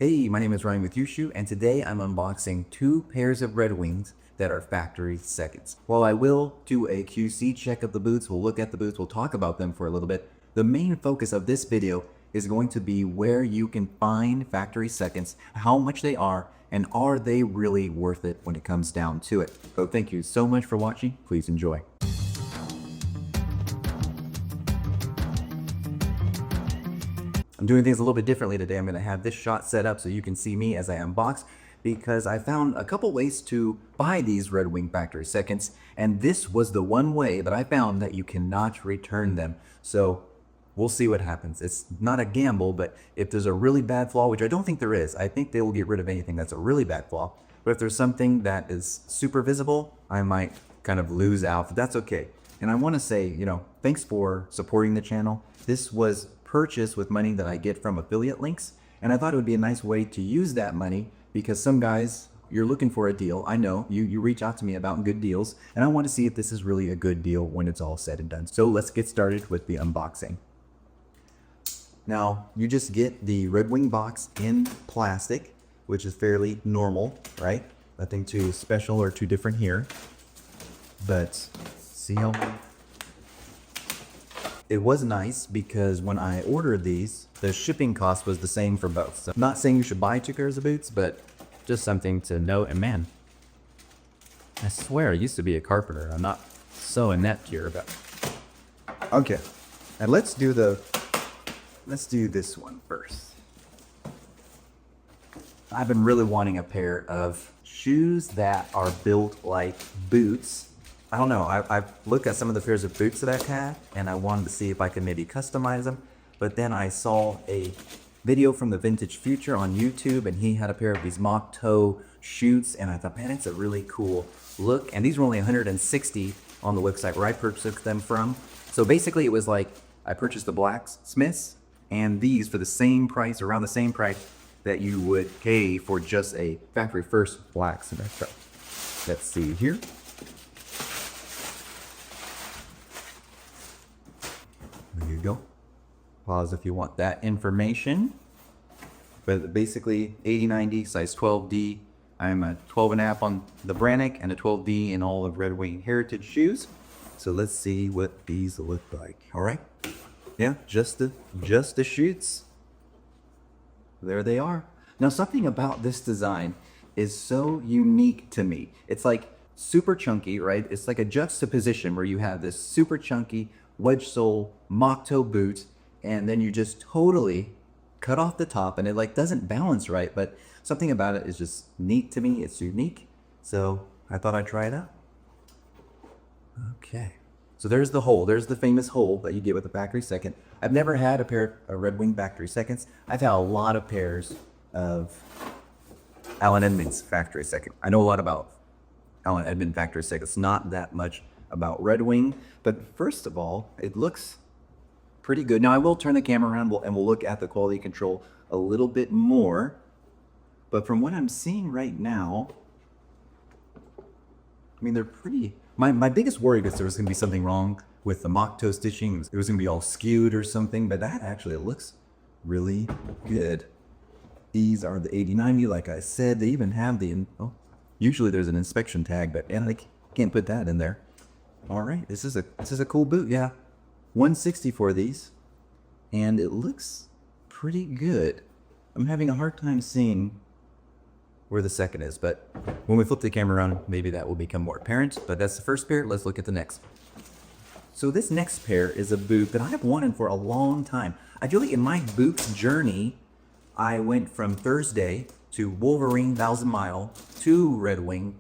Hey, my name is Ryan with Yushu, and today I'm unboxing two pairs of Red Wings that are factory seconds. While I will do a QC check of the boots, we'll look at the boots, we'll talk about them for a little bit, the main focus of this video is going to be where you can find factory seconds, how much they are, and are they really worth it when it comes down to it. So thank you so much for watching. Please enjoy. I'm doing things a little bit differently today. I'm going to have this shot set up so you can see me as I unbox, because I found a couple ways to buy these Red Wing factory seconds, and this was the one way that I found that you cannot return them. So we'll see what happens. It's not a gamble, but if there's a really bad flaw, which I don't think there is, I think they will get rid of anything that's a really bad flaw. But if there's something that is super visible, I might kind of lose out, but that's okay. And I want to say, thanks for supporting the channel. This was purchased with money that I get from affiliate links, and I thought it would be a nice way to use that money, because some guys, you're looking for a deal. I know you reach out to me about good deals, and I want to see if this is really a good deal when it's all said and done. So let's get started with the unboxing. Now, you just get the Red Wing box in plastic, which is fairly normal, right? Nothing too special or too different here. But see how it was nice, because when I ordered these, the shipping cost was the same for both. So I'm not saying you should buy two pairs of boots, but just something to note. And man, I swear I used to be a carpenter. I'm not so inept here about. Okay, and let's do this one first. I've been really wanting a pair of shoes that are built like boots. I don't know, I've looked at some of the pairs of boots that I've had, and I wanted to see if I could maybe customize them. But then I saw a video from the Vintage Future on YouTube, and he had a pair of these mock toe shoots, and I thought, man, it's a really cool look. And these were only 160 on the website where I purchased them from. So basically it was like, I purchased the Blacksmiths and these for the same price, around the same price that you would pay for just a factory first Blacksmith. So let's see here. There you go. Pause if you want that information. But basically 80-90, size 12D. I'm a 12.5 on the Brannick and a 12D in all of Red Wing Heritage shoes. So let's see what these look like. All right. Yeah, just the shoots. There they are. Now, something about this design is so unique to me. It's like super chunky, right? It's like a juxtaposition where you have this super chunky wedge sole mock toe boot, and then you just totally cut off the top, and it like doesn't balance right, but something about it is just neat to me. It's unique, so I thought I'd try it out. Okay, so there's the hole. There's the famous hole that you get with a factory second. I've never had a pair of Red Wing factory seconds. I've had a lot of pairs of Allen Edmonds factory second. I know a lot about Allen Edmonds factory seconds, not that much about Red Wing, but first of all, it looks pretty good. Now I will turn the camera around and we'll look at the quality control a little bit more, but from what I'm seeing right now, I mean, they're pretty. My biggest worry was there was going to be something wrong with the mock toe stitching. It was going to be all skewed or something, but that actually looks really good. These are the 80-90, like I said. They even have usually there's an inspection tag, but they can't put that in there. All right, this is a cool boot. Yeah, 160 for these, and it looks pretty good. I'm having a hard time seeing where the second is, but when we flip the camera around, maybe that will become more apparent. But that's the first pair. Let's look at the next. So this next pair is a boot that I have wanted for a long time. I feel like in my boot journey, I went from Thursday to Wolverine 1000 Mile to Red Wing,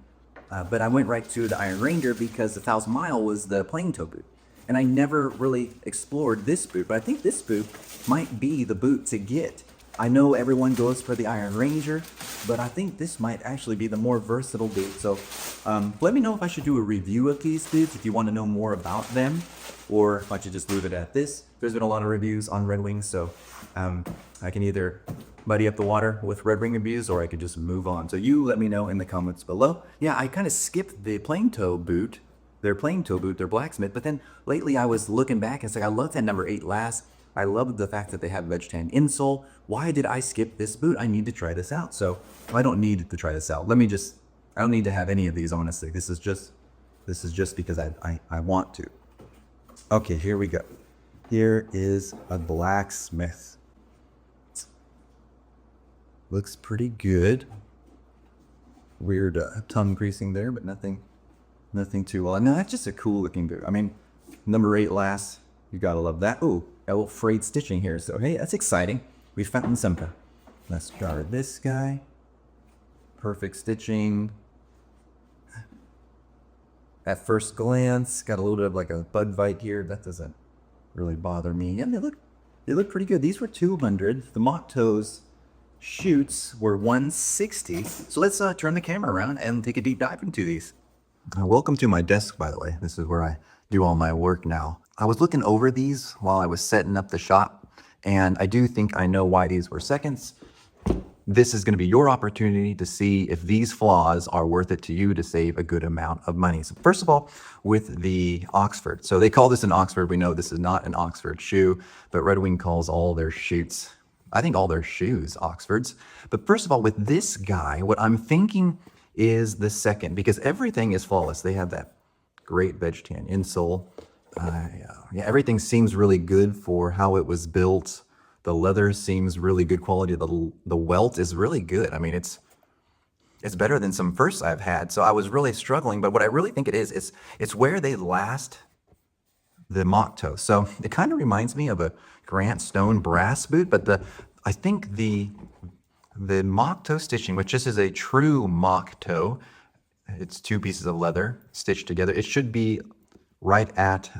but I went right to the Iron Ranger because the 1000 Mile was the plain toe boot. And I never really explored this boot, but I think this boot might be the boot to get. I know everyone goes for the Iron Ranger, but I think this might actually be the more versatile boot. So let me know if I should do a review of these boots, if you want to know more about them, or if I should just leave it at this. There's been a lot of reviews on Red Wing, so I can either muddy up the water with Red Wing reviews, or I could just move on. So you let me know in the comments below. Yeah, I kind of skipped the plain toe boot, their Blacksmith, but then lately I was looking back and it's like, I loved that number 8 last. I love the fact that they have veg tan insole. Why did I skip this boot? I need to try this out. So I don't need to try this out. I don't need to have any of these, honestly. This is just because I want to. Okay, here we go. Here is a Blacksmith. Looks pretty good. Weird tongue creasing there, but nothing too well. No, that's just a cool looking boot. I mean, number 8 last. You gotta love that. Ooh, a little frayed stitching here. So hey, that's exciting. We found something. Let's try this guy. Perfect stitching. At first glance, got a little bit of like a bud bite here. That doesn't really bother me. Yeah, they look pretty good. These were 200. The mock toes shoots were 160. So let's turn the camera around and take a deep dive into these. Welcome to my desk, by the way. This is where I do all my work now. I was looking over these while I was setting up the shop, and I do think I know why these were seconds. This is going to be your opportunity to see if these flaws are worth it to you to save a good amount of money. So first of all, with the Oxford. So they call this an Oxford. We know this is not an Oxford shoe, but Red Wing calls all their shoots, I think all their shoes, Oxfords. But first of all, with this guy, what I'm thinking is the second, because everything is flawless. They have that great veg tan insole. Yeah, everything seems really good for how it was built. The leather seems really good quality. The welt is really good. I mean, it's better than some firsts I've had. So I was really struggling, but what I really think it is, it's where they last the mock toe. So it kind of reminds me of a Grant Stone brass boot, but I think the mock toe stitching, which this is a true mock toe, it's 2 pieces of leather stitched together. It should be right at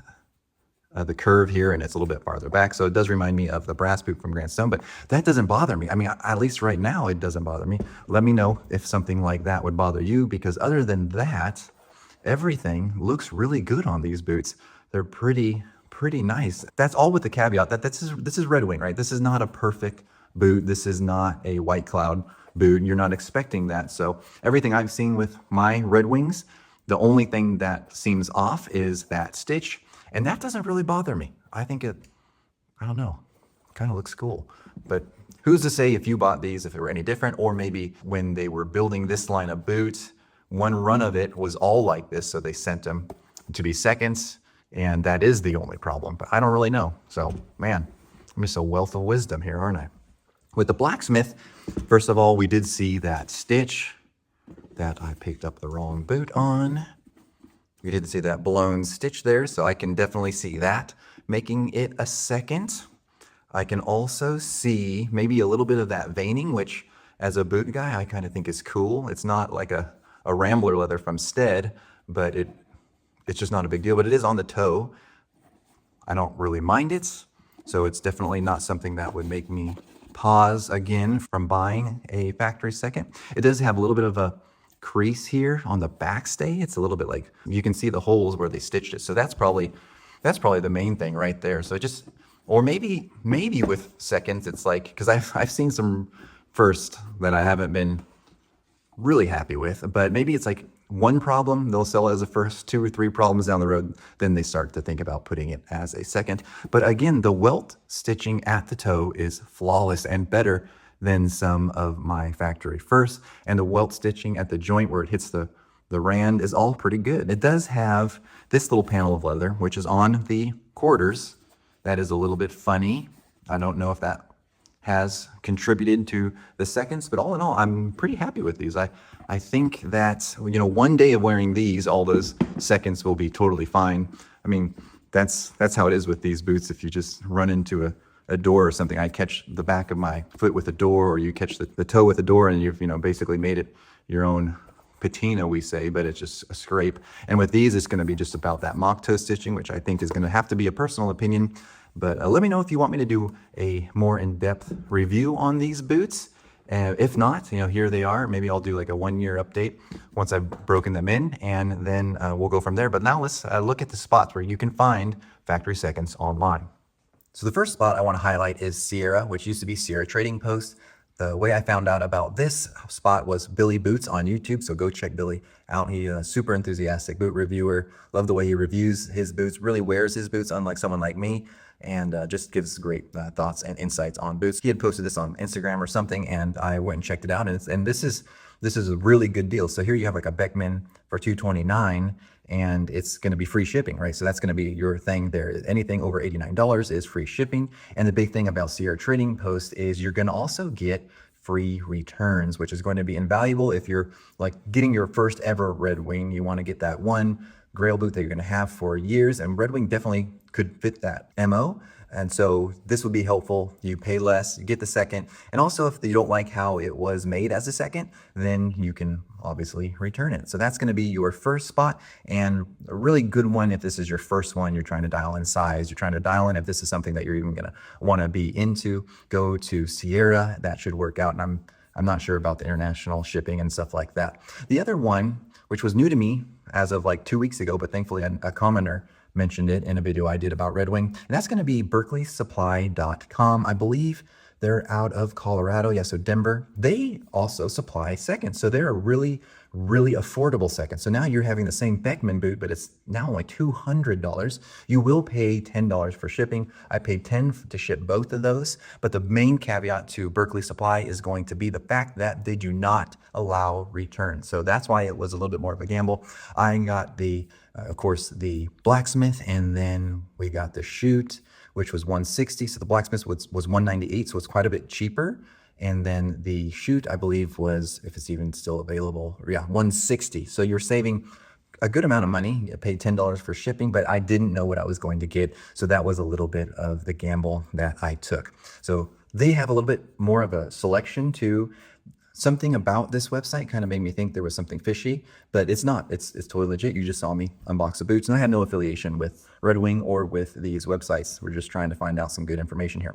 the curve here, and it's a little bit farther back. So it does remind me of the brass boot from Grant Stone, but that doesn't bother me. I mean, at least right now, it doesn't bother me. Let me know if something like that would bother you, because other than that, everything looks really good on these boots. They're pretty nice. That's all with the caveat that this is Red Wing, right? This is not a perfect boot. This is not a White Cloud boot. You're not expecting that. So everything I've seen with my Red Wings, the only thing that seems off is that stitch. And that doesn't really bother me. I think I don't know, kind of looks cool. But who's to say if you bought these, if it were any different, or maybe when they were building this line of boots, one run of it was all like this, so they sent them to be seconds, and that is the only problem. But I don't really know. So, man, I'm just a wealth of wisdom here, aren't I? With the Blacksmith, first of all, we did see that stitch that I picked up the wrong boot on. We did see that blown stitch there, so I can definitely see that making it a second. I can also see maybe a little bit of that veining, which as a boot guy, I kind of think is cool. It's not like a Rambler leather from Stead, but it's just not a big deal, but it is on the toe. I don't really mind it, so it's definitely not something that would make me pause again from buying a factory second. It does have a little bit of a crease here on the backstay. It's a little bit like, you can see the holes where they stitched it. So that's probably the main thing right there. So just, or maybe with seconds, it's like, because I've seen some first that I haven't been really happy with, but maybe it's like one problem they'll sell as a first, 2 or 3 problems down the road, then they start to think about putting it as a second. But again, the welt stitching at the toe is flawless and better than some of my factory first, and the welt stitching at the joint where it hits the rand is all pretty good. It does have this little panel of leather, which is on the quarters. That is a little bit funny. I don't know if that has contributed to the seconds, but all in all, I'm pretty happy with these. I think that, you know, one day of wearing these, all those seconds will be totally fine. I mean, that's how it is with these boots. If you just run into a door or something, I catch the back of my foot with a door, or you catch the toe with a door, and you've, you know, basically made it your own patina, we say, but it's just a scrape. And with these, it's going to be just about that mock toe stitching, which I think is going to have to be a personal opinion. But let me know if you want me to do a more in-depth review on these boots. If not, you know, here they are. Maybe I'll do like a 1-year update once I've broken them in, and then we'll go from there. But now let's look at the spots where you can find factory seconds online. So the first spot I want to highlight is Sierra, which used to be Sierra Trading Post. The way I found out about this spot was Billy Boots on YouTube, so go check Billy out. He's a super enthusiastic boot reviewer. Love the way he reviews his boots, really wears his boots, unlike someone like me. and just gives great thoughts and insights on boots. He had posted this on Instagram or something, and I went and checked it out, and this is a really good deal. So here you have like a Beckman for $229, and it's going to be free shipping, right? So that's going to be your thing there. Anything over $89 is free shipping. And the big thing about Sierra Trading Post is you're going to also get free returns, which is going to be invaluable if you're like getting your first ever Red Wing. You want to get that one Grail boot that you're going to have for years, and Red Wing definitely could fit that MO. And so this would be helpful. You pay less, you get the second. And also if you don't like how it was made as a second, then you can obviously return it. So that's gonna be your first spot, and a really good one if this is your first one, you're trying to dial in size, you're trying to dial in if this is something that you're even gonna wanna be into, go to Sierra. That should work out. And I'm not sure about the international shipping and stuff like that. The other one, which was new to me as of like 2 weeks ago, but thankfully a commenter mentioned it in a video I did about Red Wing, and that's going to be berkeleysupply.com. I believe they're out of Colorado. Yeah, so Denver. They also supply seconds, so they're a really affordable second. So now you're having the same Beckman boot, but it's now only $200. You will pay $10 for shipping. I paid $10 to ship both of those, but the main caveat to Berkeley Supply is going to be the fact that they do not allow returns. So that's why it was a little bit more of a gamble. I got the of course, the Blacksmith, and then we got the Shoot, which was $160. So the Blacksmith was $198, so it's quite a bit cheaper. And then the Shoot, I believe, was, if it's even still available, yeah, $160. So you're saving a good amount of money. I paid $10 for shipping, but I didn't know what I was going to get. So that was a little bit of the gamble that I took. So they have a little bit more of a selection too. Something about this website kind of made me think there was something fishy, but it's not. It's totally legit. You just saw me unbox the boots, and I had no affiliation with Red Wing or with these websites. We're just trying to find out some good information here.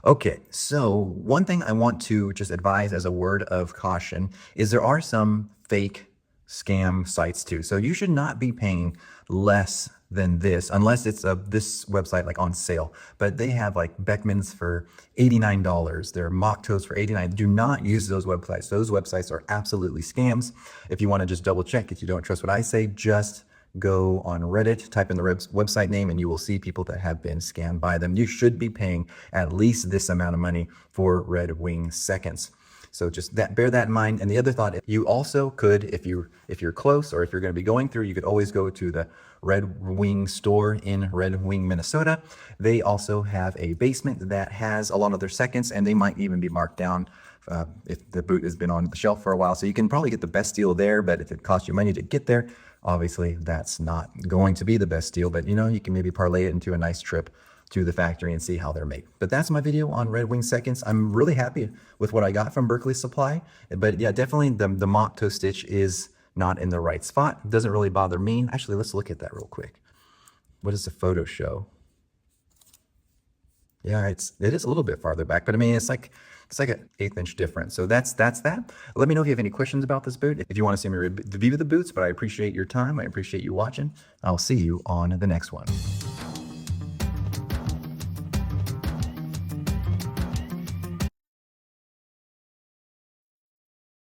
Okay, so one thing I want to just advise as a word of caution is there are some fake scam sites too. So you should not be paying less than this unless it's this website like on sale. But they have like Beckman's for $89. There are mock toes for $89. Do not use those websites. Those websites are absolutely scams. If you want to just double check, if you don't trust what I say, just go on Reddit, type in the website name, and you will see people that have been scammed by them. You should be paying at least this amount of money for Red Wing seconds. So just bear that in mind. And the other thought, you also could, if you're close or if you're going to be going through, you could always go to the Red Wing store in Red Wing, Minnesota. They also have a basement that has a lot of their seconds, and they might even be marked down if the boot has been on the shelf for a while. So you can probably get the best deal there, but if it costs you money to get there, obviously that's not going to be the best deal. But you can maybe parlay it into a nice trip to the factory and see how they're made. But that's my video on Red Wing seconds. I'm really happy with what I got from Berkeley Supply. But yeah, definitely the mock toe stitch is not in the right spot. It doesn't really bother me. Actually, let's look at that real quick. What does the photo show? Yeah, it is a little bit farther back, but I mean, it's like an 1/8 inch difference. So that's that. Let me know if you have any questions about this boot. If you want to see me review the boots, but I appreciate your time. I appreciate you watching. I'll see you on the next one.